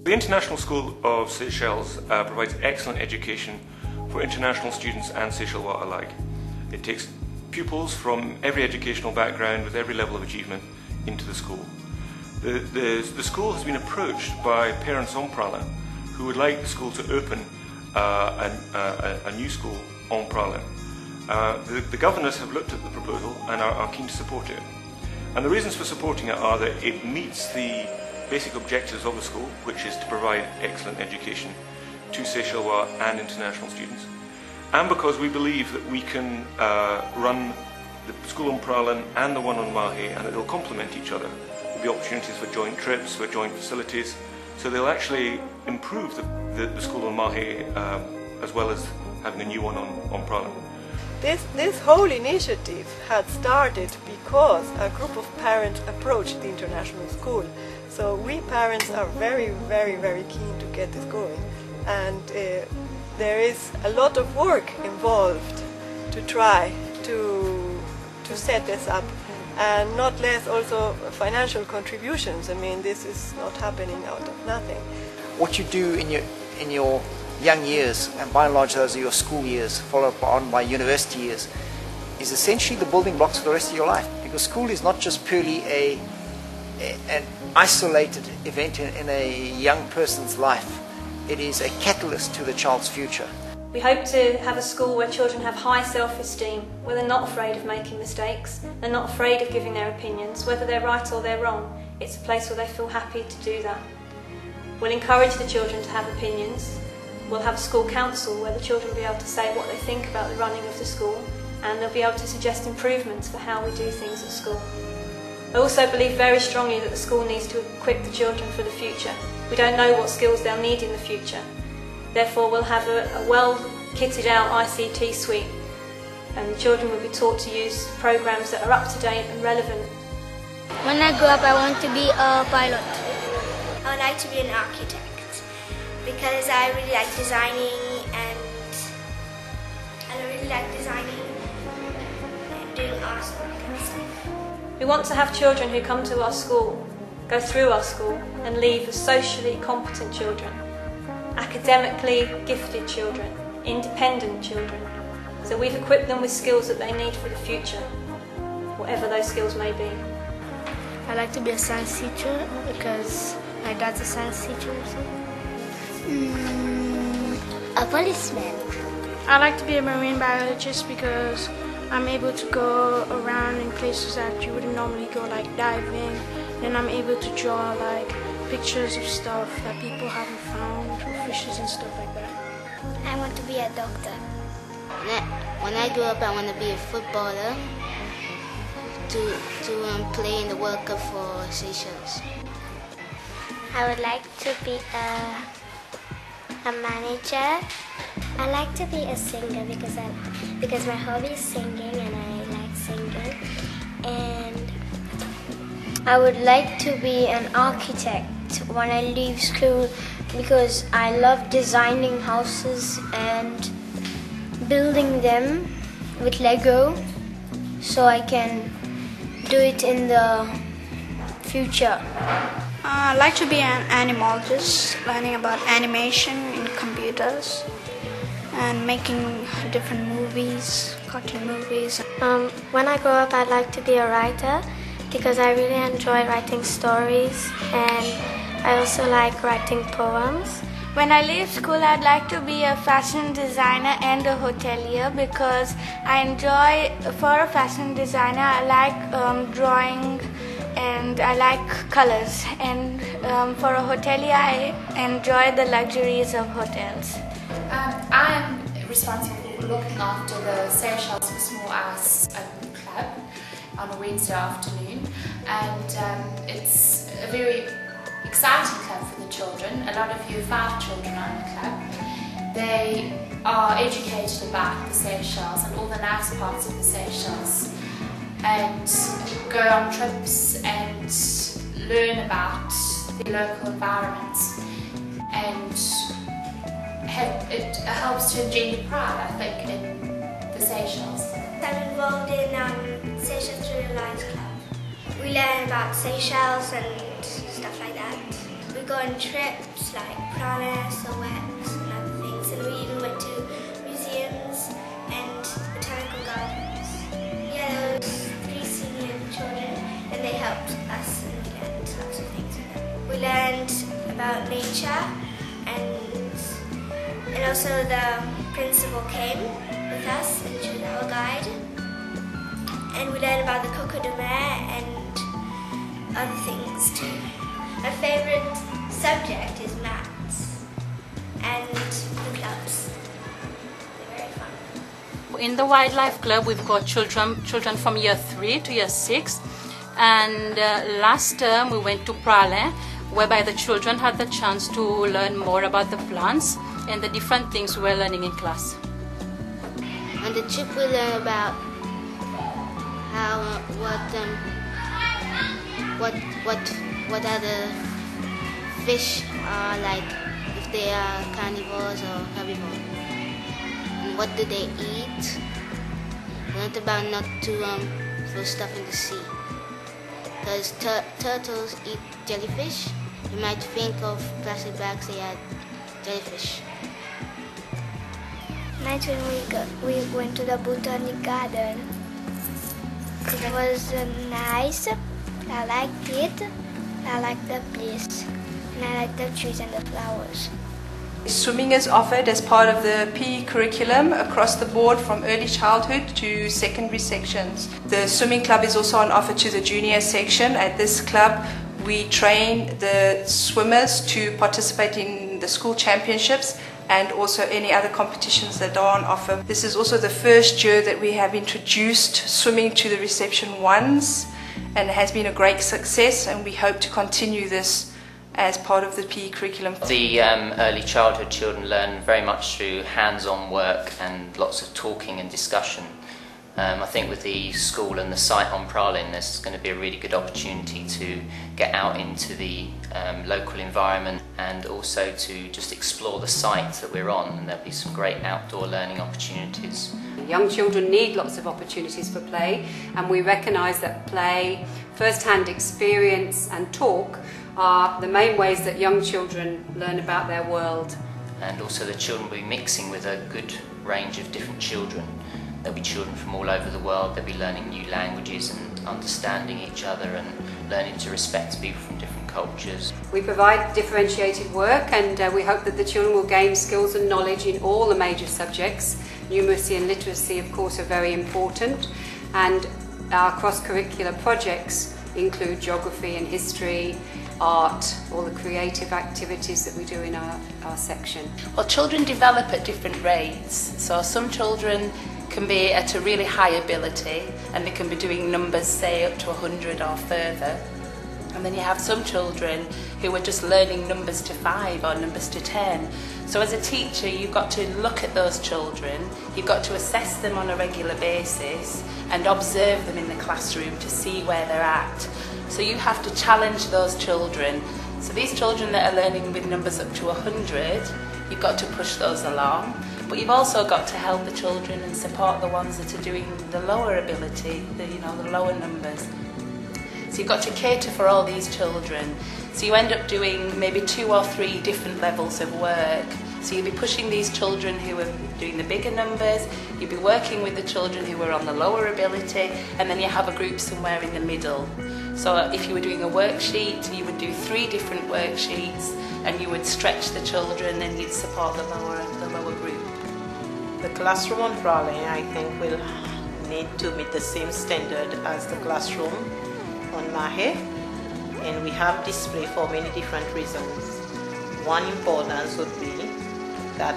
The International School of Seychelles provides excellent education for international students and Seychellois alike. It takes pupils from every educational background with every level of achievement into the school. The school has been approached by parents on Praslin who would like the school to open a new school on Praslin. The governors have looked at the proposal and are keen to support it. And the reasons for supporting it are that it meets the basic objectives of the school, which is to provide excellent education to Seychellois and international students, and because we believe that we can run the school on Praslin and the one on Mahe, and it will complement each other with the opportunities for joint trips, for joint facilities, so they'll actually improve the school on Mahe as well as having a new one on Praslin. This whole initiative had started because a group of parents approached the international school. So we parents are very, very, very keen to get this going. And there is a lot of work involved to try to set this up. And not less also financial contributions. I mean, this is not happening out of nothing. What you do in your young years, and by and large those are your school years, followed on by university years, is essentially the building blocks for the rest of your life. Because school is not just purely an isolated event in a young person's life. It is a catalyst to the child's future. We hope to have a school where children have high self-esteem, where they're not afraid of making mistakes, they're not afraid of giving their opinions, whether they're right or they're wrong. It's a place where they feel happy to do that. We'll encourage the children to have opinions. We'll have a school council where the children will be able to say what they think about the running of the school, and they'll be able to suggest improvements for how we do things at school. I also believe very strongly that the school needs to equip the children for the future. We don't know what skills they'll need in the future. Therefore, we'll have a well-kitted out ICT suite, and the children will be taught to use programs that are up-to-date and relevant. When I grow up, I want to be a pilot. I would like to be an architect because I really like designing and doing artwork and stuff. We want to have children who come to our school, go through our school, and leave as socially competent children, academically gifted children, independent children. So we've equipped them with skills that they need for the future, whatever those skills may be. I like to be a science teacher because my dad's a science teacher. A policeman. I like to be a marine biologist because I'm able to go around in places that you wouldn't normally go, like diving. Then I'm able to draw like pictures of stuff that people haven't found, or fishes and stuff like that. I want to be a doctor. When I grow up, I want to be a footballer to play in the World Cup for Seychelles. I would like to be a manager. I like to be a singer because my hobby is singing and I like singing. And I would like to be an architect when I leave school because I love designing houses and building them with Lego so I can do it in the future. I like to be an animologist, learning about animation in computers and making different movies, cartoon movies. When I grow up, I'd like to be a writer because I really enjoy writing stories and I also like writing poems. When I leave school, I'd like to be a fashion designer and a hotelier because I enjoy, for a fashion designer, I like drawing and I like colors, and for a hotelier I enjoy the luxuries of hotels. I'm responsible for looking after the Seychelles for Small Hours Club on a Wednesday afternoon, and it's a very exciting club for the children. A lot of Year 5 children are in the club. They are educated about the Seychelles and all the nice parts of the Seychelles, and go on trips and learn about the local environment, and it helps to engender pride, I think, in the Seychelles. I'm involved in Seychelles Real Life Club. We learn about Seychelles and stuff like that. We go on trips like Praslin, Seychelles and other things, and we even went to museums and botanical gardens. Yeah, there was 3 senior children and they helped us and we learned lots of things with them. We learned about nature and also the principal came with us and she was our guide. And we learned about the coco de mer and other things too. My favourite subject is maths and the clubs. They're very fun. In the Wildlife Club we've got children from year 3 to year 6, and last term we went to Praslin, whereby the children had the chance to learn more about the plants and the different things we were learning in class. On the trip we learned about what other fish are like, if they are carnivores or herbivores, and what do they eat. Learned about not to throw stuff in the sea, because turtles eat jellyfish. You might think of plastic bags, they are jellyfish. Night when we went to the botanic garden. It was nice. I liked it. I liked the place. And I liked the trees and the flowers. Swimming is offered as part of the PE curriculum across the board from early childhood to secondary sections. The swimming club is also on offer to the junior section. At this club we train the swimmers to participate in the school championships and also any other competitions that are on offer. This is also the first year that we have introduced swimming to the reception ones, and it has been a great success, and we hope to continue this as part of the PE curriculum. The early childhood children learn very much through hands-on work and lots of talking and discussion. I think with the school and the site on Praslin, there's going to be a really good opportunity to get out into the local environment and also to just explore the site that we're on, and there'll be some great outdoor learning opportunities. Young children need lots of opportunities for play, and we recognise that play, first-hand experience and talk are the main ways that young children learn about their world. And also the children will be mixing with a good range of different children. There'll be children from all over the world, they'll be learning new languages and understanding each other and learning to respect people from different cultures. We provide differentiated work, and we hope that the children will gain skills and knowledge in all the major subjects. Numeracy and literacy, of course, are very important, and our cross-curricular projects include geography and history, art, all the creative activities that we do in our section. Well, children develop at different rates, so some children can be at a really high ability and they can be doing numbers, say, up to 100 or further. And then you have some children who are just learning numbers to 5 or numbers to 10. So as a teacher, you've got to look at those children, you've got to assess them on a regular basis and observe them in the classroom to see where they're at. So you have to challenge those children. So these children that are learning with numbers up to 100, you've got to push those along. But you've also got to help the children and support the ones that are doing the lower ability, the lower numbers. So you've got to cater for all these children. So you end up doing maybe 2 or 3 different levels of work. So you'll be pushing these children who are doing the bigger numbers, you'll be working with the children who are on the lower ability, and then you have a group somewhere in the middle. So if you were doing a worksheet, you would do 3 different worksheets, and you would stretch the children and you'd support the lower group. The classroom on Praslin, I think, will need to meet the same standard as the classroom on Mahe, and we have display for many different reasons. One importance would be that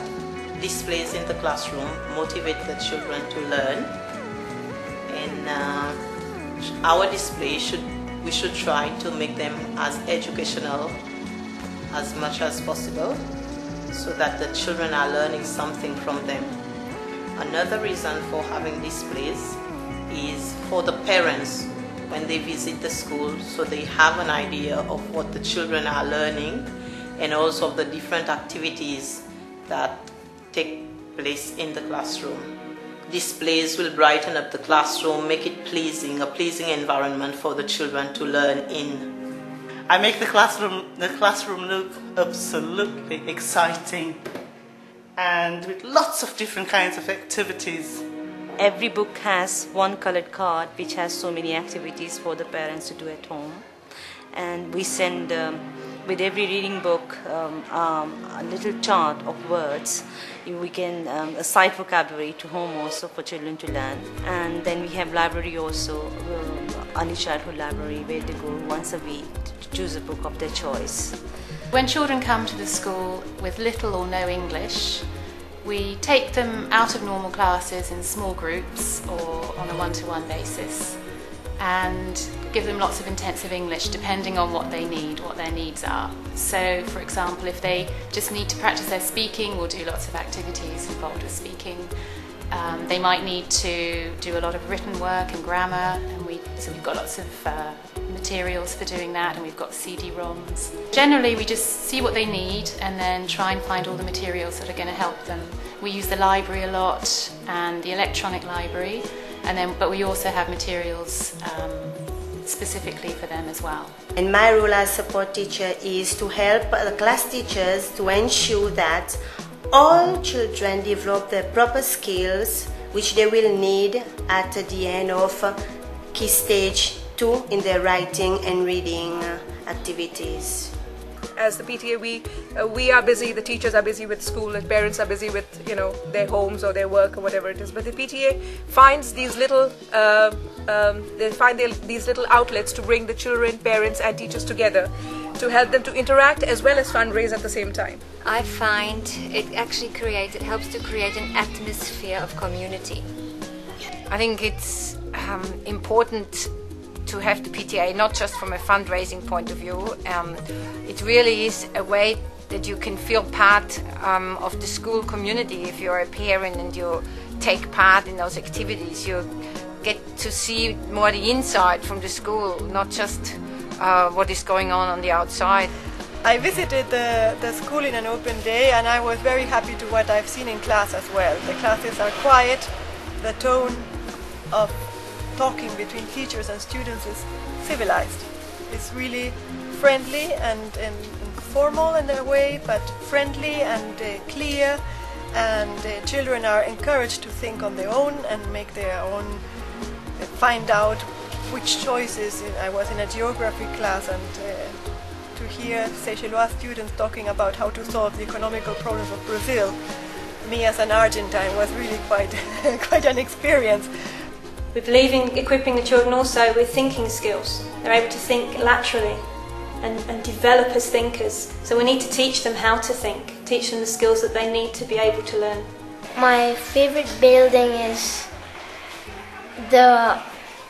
displays in the classroom motivate the children to learn, and our display we should try to make them as educational as much as possible so that the children are learning something from them. Another reason for having displays is for the parents when they visit the school, so they have an idea of what the children are learning and also of the different activities that take place in the classroom. Displays will brighten up the classroom, make it pleasing, a pleasing environment for the children to learn in. I make the classroom look absolutely exciting and with lots of different kinds of activities. Every book has one colored card which has so many activities for the parents to do at home. And we send with every reading book a little chart of words. We can assign vocabulary to home also for children to learn. And then we have library also, early childhood library, where they go once a week to choose a book of their choice. When children come to the school with little or no English, we take them out of normal classes in small groups or on a one-to-one basis and give them lots of intensive English depending on what they need, what their needs are. So, for example, if they just need to practice their speaking, we'll do lots of activities involved with speaking. They might need to do a lot of written work and grammar, and so we've got lots of materials for doing that, and we've got CD-ROMs. Generally, we just see what they need and then try and find all the materials that are going to help them. We use the library a lot and the electronic library, but we also have materials specifically for them as well. And my role as support teacher is to help the class teachers to ensure that all children develop the proper skills which they will need at the end of key stage 2 in their writing and reading activities. As the PTA, we are busy, the teachers are busy with school, the parents are busy with their homes or their work or whatever it is. But the PTA finds these little these little outlets to bring the children, parents, and teachers together to help them to interact as well as fundraise at the same time. I find it actually helps to create an atmosphere of community. I think it's important to have the PTA, not just from a fundraising point of view. It really is a way that you can feel part of the school community. If you're a parent and you take part in those activities, you get to see more the inside from the school, not just what is going on the outside. I visited the school in an open day, and I was very happy to what I've seen in class as well. The classes are quiet, the tone of talking between teachers and students is civilized. It's really friendly and formal in their way, but friendly and clear, and children are encouraged to think on their own and make their own, find out which choices. I was in a geography class, and to hear Seychellois students talking about how to solve the economical problems of Brazil, me as an Argentine, was really quite an experience. We believe in equipping the children also with thinking skills. They're able to think laterally and develop as thinkers. So we need to teach them how to think, teach them the skills that they need to be able to learn. My favorite building is the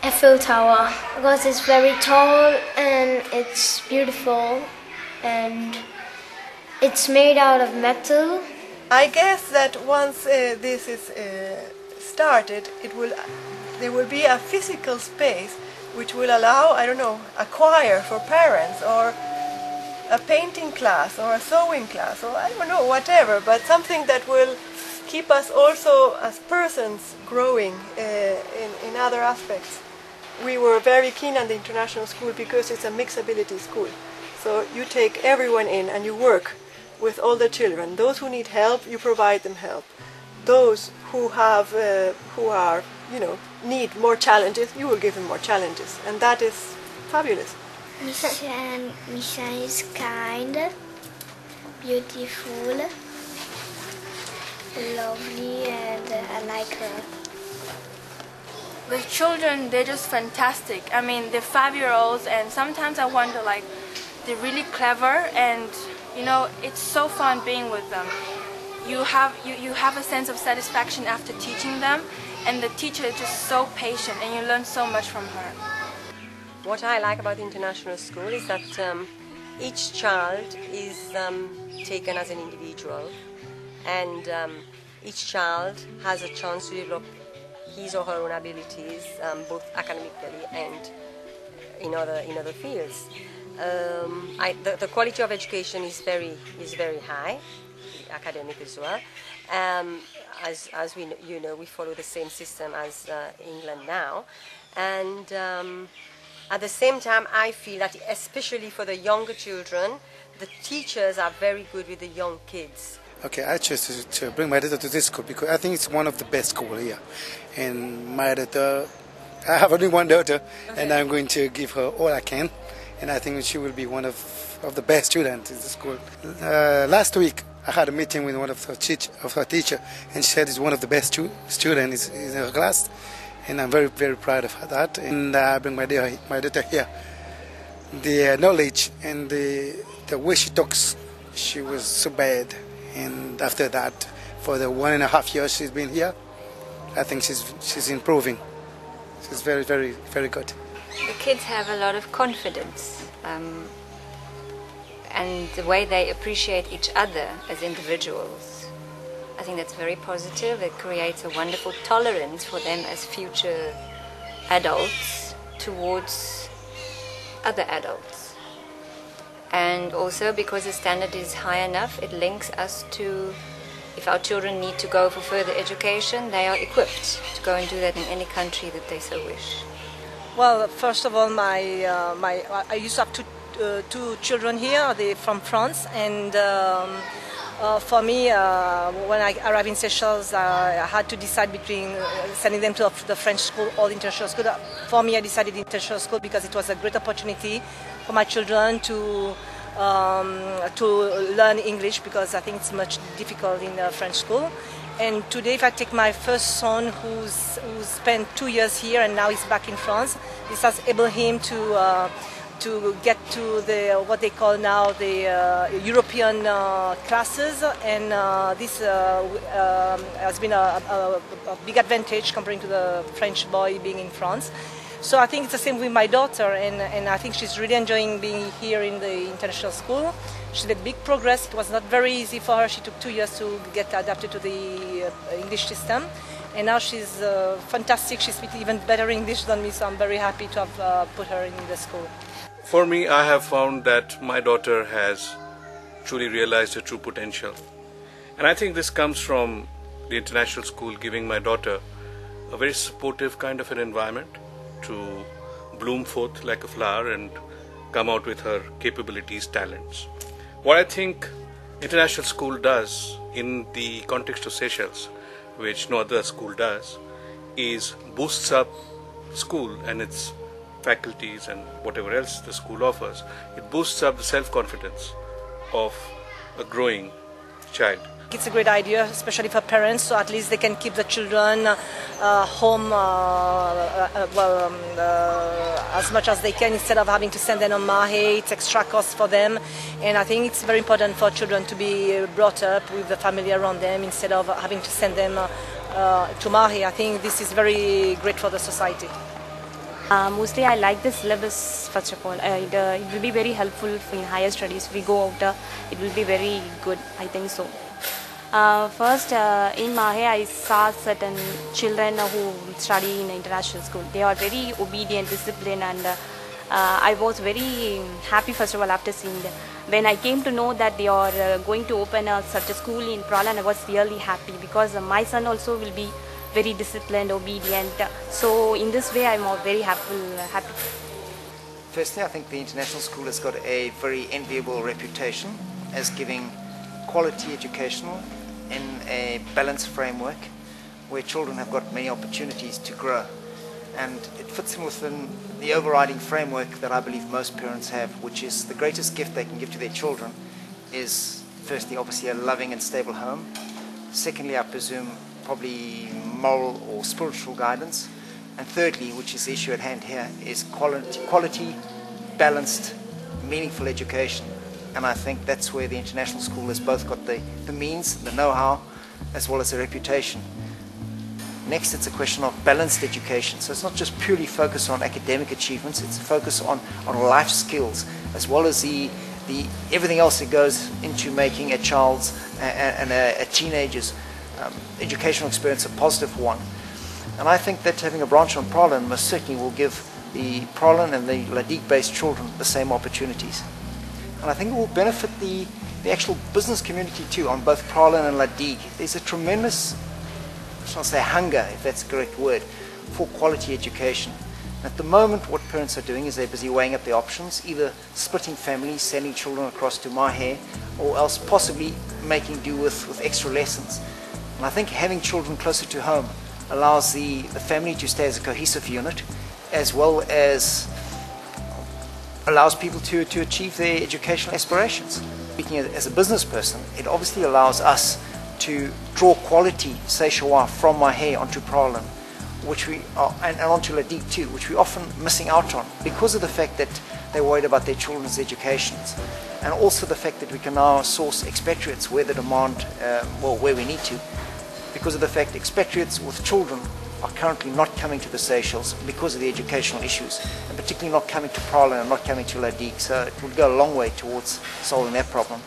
Eiffel Tower because it's very tall and it's beautiful and it's made out of metal. I guess that once this is started, there will be a physical space which will allow, I don't know, a choir for parents, or a painting class, or a sewing class, or I don't know, whatever, but something that will keep us also as persons growing in other aspects. We were very keen on the international school because it's a mixability school. So you take everyone in and you work with all the children. Those who need help, you provide them help. Those who need more challenges, you will give them more challenges, and that is fabulous. Misha is kind, beautiful, lovely, and I like her. The children, they're just fantastic. I mean, they're 5-year-olds, and sometimes I wonder, like, they're really clever, and it's so fun being with them. You have a sense of satisfaction after teaching them, and the teacher is just so patient, and you learn so much from her. What I like about the international school is that each child is taken as an individual, and each child has a chance to develop his or her own abilities, both academically and in other fields. The quality of education is very high, academic as well. As we follow the same system as England now, and At the same time, I feel that especially for the younger children, the teachers are very good with the young kids. Okay, I chose to bring my daughter to this school because I think it's one of the best schools here. And my daughter, I have only one daughter, and I'm going to give her all I can. And I think she will be one of the best students in the school. Last week, I had a meeting with one of her teacher, and she said it's one of the best students in her class. And I'm very, very proud of that. And I bring my daughter here. The knowledge and the way she talks, she was so bad. And after that, for the 1.5 years she's been here, I think she's improving. She's very, very, very good. The kids have a lot of confidence, and the way they appreciate each other as individuals. I think that's very positive. It creates a wonderful tolerance for them as future adults towards other adults. And also because the standard is high enough, it links us to, if our children need to go for further education, they are equipped to go and do that in any country that they so wish. Well, first of all, I used to have two children here. They're from France, and for me, when I arrived in Seychelles, I had to decide between sending them to the French school or the international school. For me, I decided the international school because it was a great opportunity for my children to learn English, because I think it's much difficult in the French school. And today, if I take my first son, who spent 2 years here and now he's back in France, this has enabled him to get to what they call now the European classes, and this has been a big advantage comparing to the French boy being in France. So I think it's the same with my daughter, and I think she's really enjoying being here in the international school. She made big progress. It was not very easy for her. She took 2 years to get adapted to the English system, and now she's fantastic. She speaks even better English than me, so I'm very happy to have put her in the school. For me, I have found that my daughter has truly realized her true potential. And I think this comes from the international school giving my daughter a very supportive kind of an environment to bloom forth like a flower and come out with her capabilities, talents. What I think international school does in the context of Seychelles, which no other school does, is boosts up school and its faculties and whatever else the school offers. It boosts up the self-confidence of a growing child. It's a great idea, especially for parents, so at least they can keep the children home as much as they can instead of having to send them on Mahe. It's extra cost for them, and I think it's very important for children to be brought up with the family around them instead of having to send them to Mahe. I think this is very great for the society. Mostly I like the syllabus, first of all. It will be very helpful in higher studies. If we go out, it will be very good, I think so. First, in Mahe, I saw certain children who study in international school. They are very obedient, disciplined, and I was very happy, first of all, after seeing them. When I came to know that they are going to open such a school in Praslin, I was really happy, because my son also will be very disciplined, obedient. So in this way, I'm very happy. Firstly, I think the international school has got a very enviable reputation as giving quality education in a balanced framework where children have got many opportunities to grow. And it fits in within the overriding framework that I believe most parents have, which is the greatest gift they can give to their children is, firstly, obviously a loving and stable home. Secondly, I presume, probably moral or spiritual guidance. And thirdly, which is the issue at hand here, is quality, balanced, meaningful education. And I think that's where the international school has both got the means, the know-how, as well as the reputation. Next, it's a question of balanced education. So it's not just purely focused on academic achievements, it's a focus on life skills, as well as the everything else that goes into making a child's and a teenager's educational experience a positive one. And I think that having a branch on Praslin most certainly will give the Praslin and the La Digue-based children the same opportunities. And I think it will benefit the actual business community too on both Praslin and La Digue. There's a tremendous, I shall say hunger, if that's the correct word, for quality education. At the moment, what parents are doing is they're busy weighing up their options, either splitting families, sending children across to Mahe, or else possibly making do with extra lessons. And I think having children closer to home allows the family to stay as a cohesive unit, as well as allows people to achieve their educational aspirations. Speaking as a business person, it obviously allows us to draw quality Seychelles from Mahe onto Praslin, which we are, and onto Ladik too, which we're often missing out on because of the fact that they're worried about their children's educations, and also the fact that we can now source expatriates where the demand, where we need to, because of the fact expatriates with children are currently not coming to the Seychelles because of the educational issues, and particularly not coming to Praslin and not coming to Ladik. So it would go a long way towards solving that problem.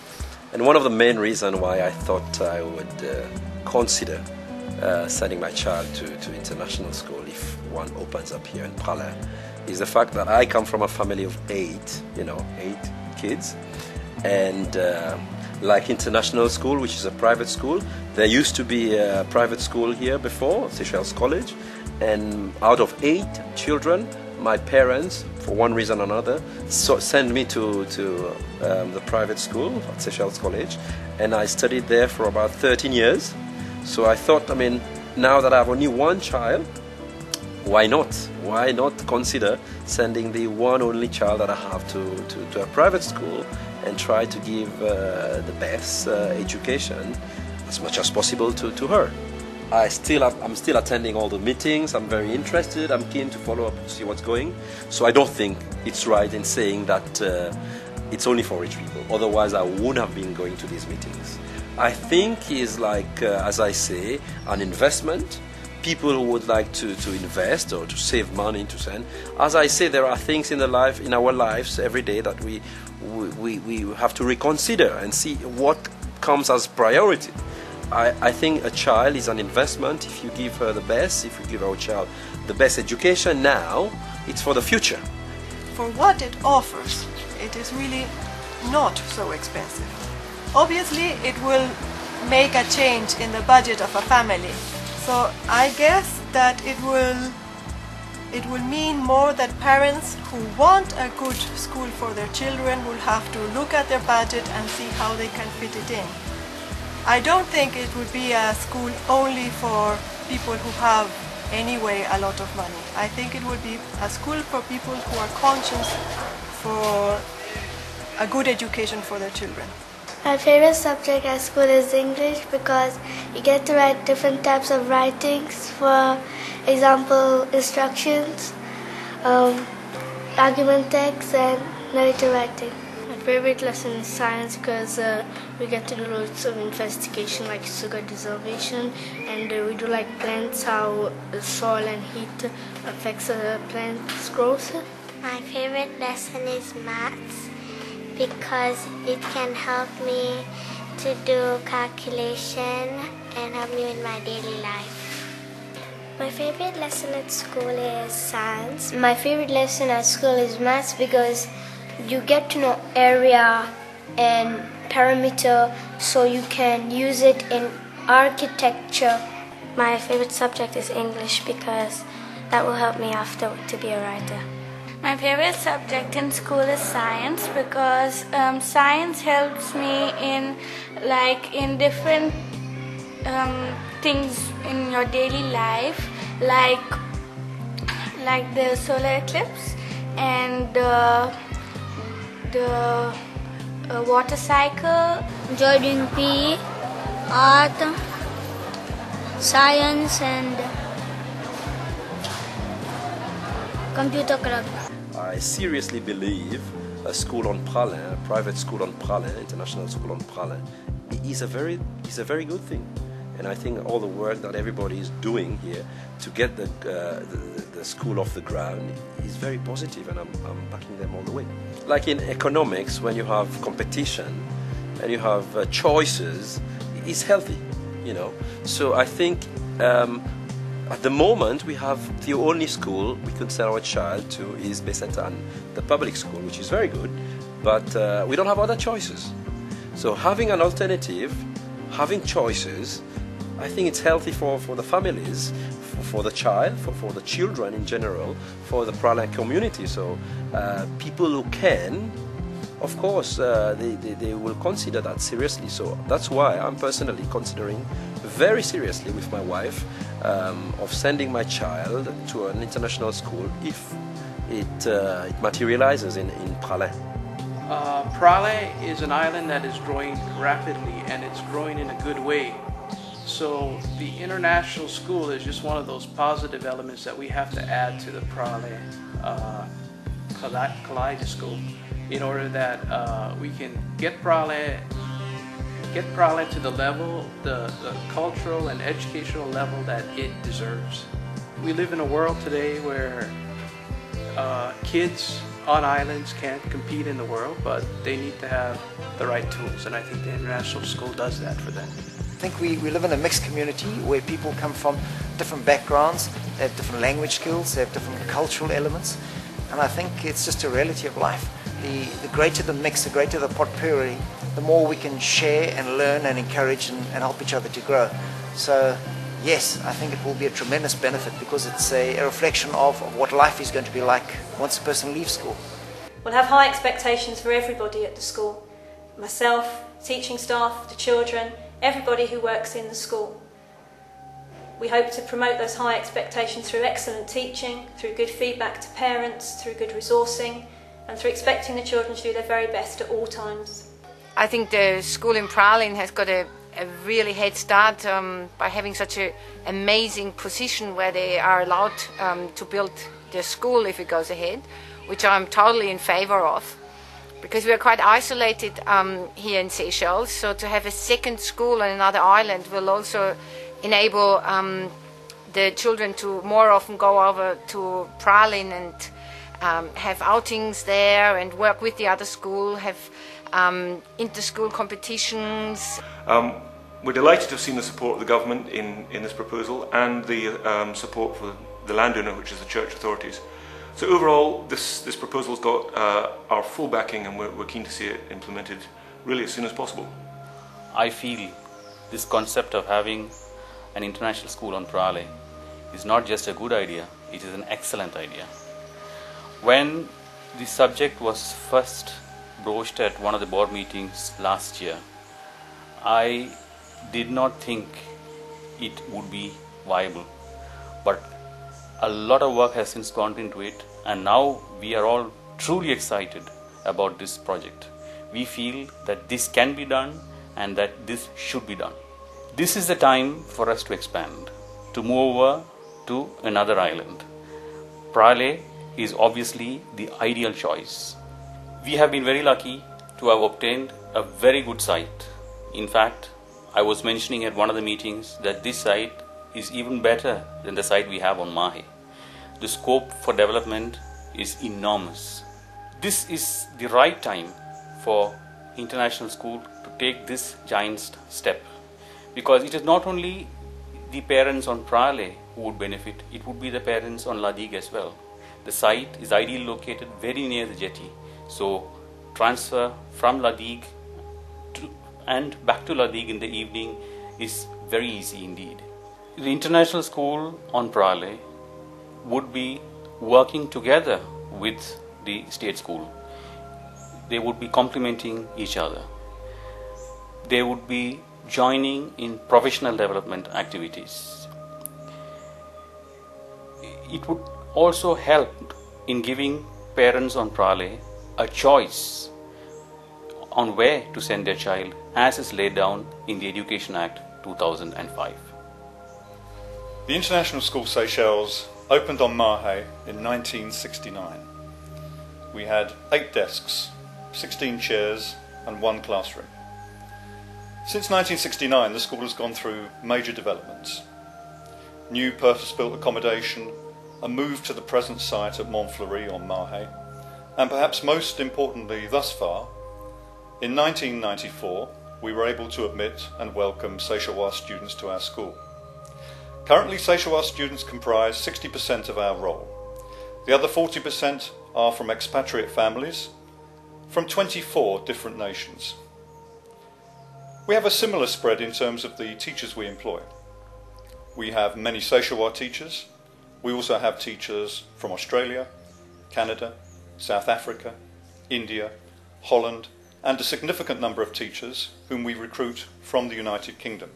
And one of the main reasons why I thought I would consider sending my child to international school if one opens up here in Praslin is the fact that I come from a family of 8 kids, and like international school, which is a private school, there used to be a private school here before, Seychelles College, and out of 8 children, my parents, for one reason or another, sent me to the private school at Seychelles College, and I studied there for about 13 years. So I thought, I mean, now that I have only one child, why not? Why not consider sending the one only child that I have to a private school and try to give the best education as much as possible to her. I'm still attending all the meetings. I'm very interested. I'm keen to follow up to see what's going. So I don't think it's right in saying that it's only for rich people. Otherwise, I wouldn't have been going to these meetings. I think it's like, as I say, an investment. People who would like to invest or to save money to send. As I say, there are things in our lives every day that we have to reconsider and see what comes as priority. I think a child is an investment. If you give her the best, if you give our child the best education now, it's for the future. For what it offers, it is really not so expensive. Obviously, it will make a change in the budget of a family. So I guess that it will mean more that parents who want a good school for their children will have to look at their budget and see how they can fit it in. I don't think it would be a school only for people who have anyway a lot of money. I think it would be a school for people who are conscious for a good education for their children. My favorite subject at school is English because you get to write different types of writings, for example, instructions, argument text, and narrative writing. My favorite lesson is science because we get to do lots of investigation like sugar desolvation, and we do like plants, how the soil and heat affects the plant's growth. My favorite lesson is maths, because it can help me to do calculation and help me with my daily life. My favorite lesson at school is science. My favorite lesson at school is maths because you get to know area and perimeter so you can use it in architecture. My favorite subject is English because that will help me after to be a writer. My favorite subject in school is science because science helps me in different things in your daily life, like the solar eclipse and the water cycle. Enjoy doing PE, art, science, and computer club. I seriously believe a school on Praslin, a private school on Praslin, international school on Praslin, is a very good thing. And I think all the work that everybody is doing here to get the school off the ground is very positive, and I'm backing them all the way. Like in economics, when you have competition and you have choices, it's healthy, you know. So I think at the moment we have the only school we could send our child to is Besetan, the public school, which is very good, but we don't have other choices. So having an alternative, having choices, I think it's healthy for the families, for the child, for the children in general, for the Praslin community. So people who can, of course, they will consider that seriously. So that's why I'm personally considering very seriously with my wife of sending my child to an international school if it materializes in Praslin. Praslin is an island that is growing rapidly, and it's growing in a good way. So the international school is just one of those positive elements that we have to add to the Praslin kaleidoscope in order that we can get Praslin to the level, the cultural and educational level that it deserves. We live in a world today where kids on islands can't compete in the world, but they need to have the right tools, and I think the international school does that for them. I think we live in a mixed community where people come from different backgrounds, they have different language skills, they have different cultural elements, and I think it's just a reality of life. The greater the mix, the greater the potpourri, the more we can share and learn and encourage and help each other to grow. So yes, I think it will be a tremendous benefit because it's a reflection of what life is going to be like once a person leaves school. We'll have high expectations for everybody at the school. Myself, teaching staff, the children, everybody who works in the school. We hope to promote those high expectations through excellent teaching, through good feedback to parents, through good resourcing, and through expecting the children to do their very best at all times. I think the school in Praslin has got a really head start by having such an amazing position where they are allowed to build their school if it goes ahead, which I'm totally in favor of. Because we are quite isolated here in Seychelles, so to have a second school on another island will also enable the children to more often go over to Praslin and have outings there and work with the other school, have inter-school competitions. We're delighted to have seen the support of the government in this proposal and the support for the landowner, which is the church authorities. So overall, this proposal's got our full backing, and we're keen to see it implemented really as soon as possible. I feel this concept of having an international school on Praslin is not just a good idea, it is an excellent idea. When the subject was first broached at one of the board meetings last year, I did not think it would be viable, but a lot of work has since gone into it, and now we are all truly excited about this project. We feel that this can be done and that this should be done. This is the time for us to expand, to move over to another island. Praslin is obviously the ideal choice. We have been very lucky to have obtained a very good site. In fact, I was mentioning at one of the meetings that this site is even better than the site we have on Mahe. The scope for development is enormous. This is the right time for international school to take this giant step, because it is not only the parents on Praslin who would benefit, it would be the parents on La Digue as well. The site is ideally located very near the jetty, so transfer from La Digue and back to La Digue in the evening is very easy indeed. The international school on Praslin would be working together with the state school. They would be complementing each other. They would be joining in professional development activities. It would also help in giving parents on Praslin a choice on where to send their child, as is laid down in the Education Act 2005. The International School Seychelles opened on Mahe in 1969. We had 8 desks, 16 chairs and 1 classroom. Since 1969, the school has gone through major developments. New purpose-built accommodation, a move to the present site at Montfleury on Mahe, and perhaps most importantly thus far, in 1994 we were able to admit and welcome Seychellois students to our school. Currently, Seychellois students comprise 60% of our roll. The other 40% are from expatriate families from 24 different nations. We have a similar spread in terms of the teachers we employ. We have many social work teachers. We also have teachers from Australia, Canada, South Africa, India, Holland, and a significant number of teachers whom we recruit from the United Kingdom,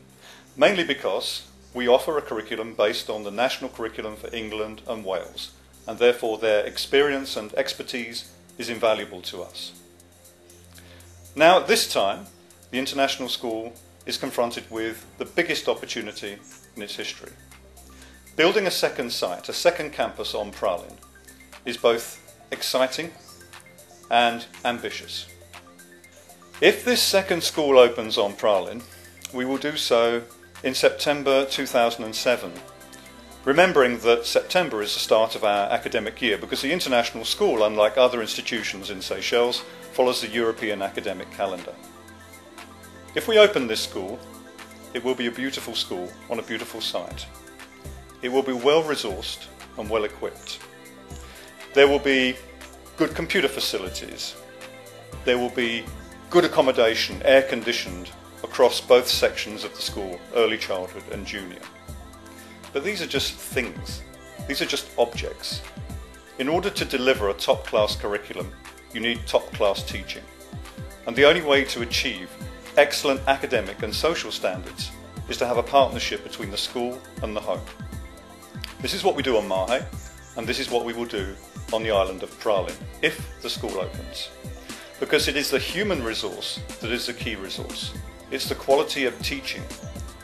mainly because we offer a curriculum based on the national curriculum for England and Wales, and therefore their experience and expertise is invaluable to us. Now, at this time, the international school is confronted with the biggest opportunity in its history. Building a second site, a second campus on Praslin, is both exciting and ambitious. If this second school opens on Praslin, we will do so in September 2007, remembering that September is the start of our academic year, because the international school, unlike other institutions in Seychelles, follows the European academic calendar. If we open this school, it will be a beautiful school on a beautiful site. It will be well resourced and well equipped. There will be good computer facilities. There will be good accommodation, air conditioned, across both sections of the school, early childhood and junior. But these are just things. These are just objects. In order to deliver a top-class curriculum, you need top-class teaching. And the only way to achieve excellent academic and social standards is to have a partnership between the school and the home. This is what we do on Mahe, and this is what we will do on the island of Praslin, if the school opens. Because it is the human resource that is the key resource. It's the quality of teaching,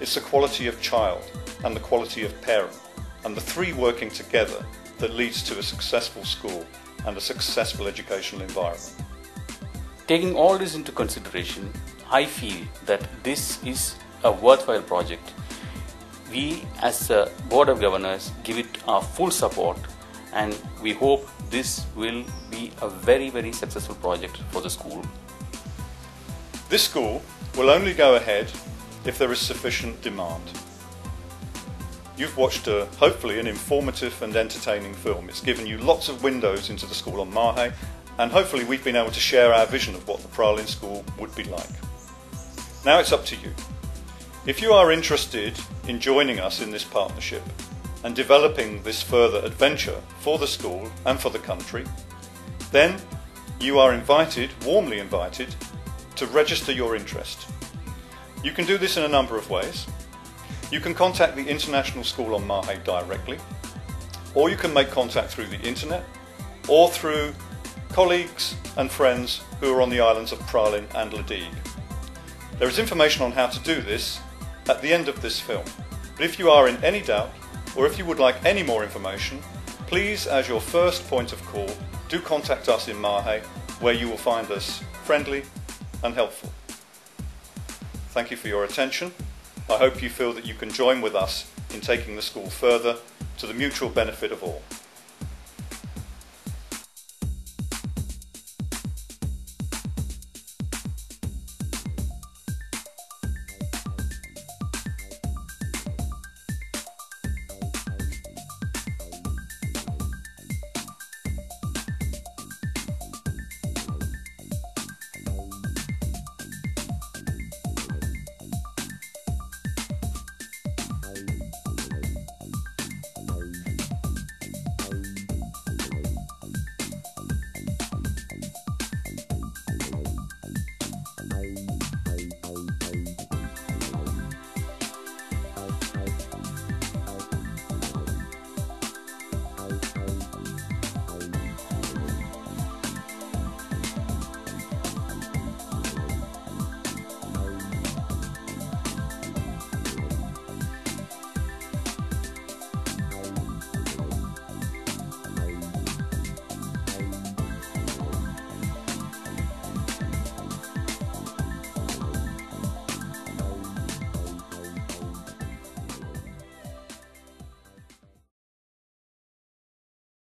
it's the quality of child, and the quality of parent, and the three working together that leads to a successful school and a successful educational environment. Taking all this into consideration, I feel that this is a worthwhile project. We as a Board of Governors give it our full support, and we hope this will be a very, very successful project for the school. This school will only go ahead if there is sufficient demand. You've watched hopefully an informative and entertaining film. It's given you lots of windows into the school on Mahe, and hopefully we've been able to share our vision of what the Praslin school would be like. Now it's up to you. If you are interested in joining us in this partnership and developing this further adventure for the school and for the country, then you are invited, warmly invited, to register your interest. You can do this in a number of ways. You can contact the International School on Mahe directly, or you can make contact through the internet, or through colleagues and friends who are on the islands of Praslin and Ladigue. There is information on how to do this at the end of this film. But if you are in any doubt, or if you would like any more information, please, as your first point of call, do contact us in Mahe, where you will find us friendly and helpful. Thank you for your attention. I hope you feel that you can join with us in taking the school further to the mutual benefit of all.